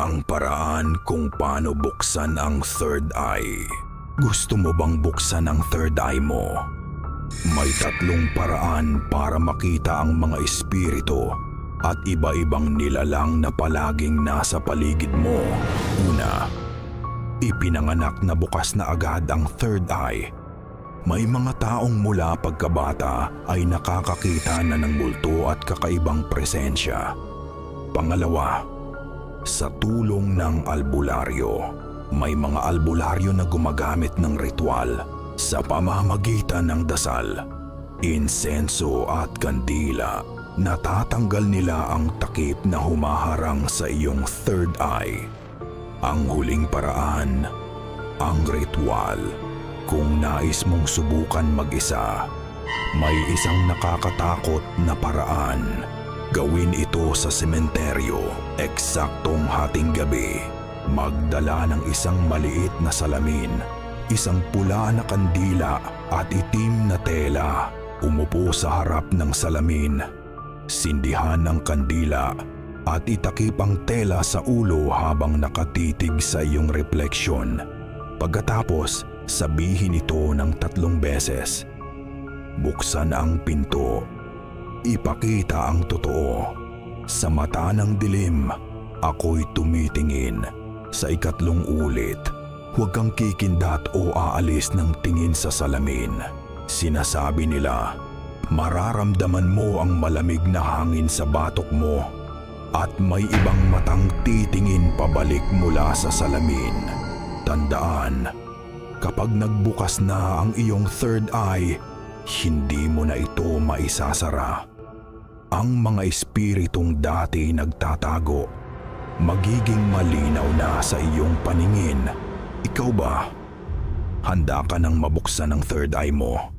ang paraan kung paano buksan ang third eye. Gusto mo bang buksan ang third eye mo? May 3 paraan para makita ang mga espiritu at iba-ibang nilalang na palaging nasa paligid mo. Una, ipinanganak na bukas na agad ang third eye. May mga taong mula pagkabata ay nakakakita na ng multo at kakaibang presensya. Pangalawa, sa tulong ng albularyo. May mga albularyo na gumagamit ng ritual sa pamamagitan ng dasal, insenso at kandila. Natatanggal nila ang takip na humaharang sa iyong third eye. Ang huling paraan, ang ritual. Kung nais mong subukan mag-isa, may isang nakakatakot na paraan. Gawin ito sa sementeryo, eksaktong hating gabi. Magdala ng isang maliit na salamin, isang pula na kandila at itim na tela. Umupo sa harap ng salamin. Sindihan ang kandila at itakip ang tela sa ulo habang nakatitig sa iyong refleksyon. Pagkatapos, sabihin ito ng 3 beses. Buksan ang pinto. Ipakita ang totoo. Sa mata ng dilim, ako'y tumitingin. Sa 3 ulit, huwag kang kikindat o aalis ng tingin sa salamin. Sinasabi nila, mararamdaman mo ang malamig na hangin sa batok mo at may ibang matang titingin pabalik mula sa salamin. Tandaan, kapag nagbukas na ang iyong third eye, hindi mo na ito maisasara. Ang mga espiritong dati nagtatago, magiging malinaw na sa iyong paningin. Ikaw ba? Handa ka nang mabuksan ang third eye mo?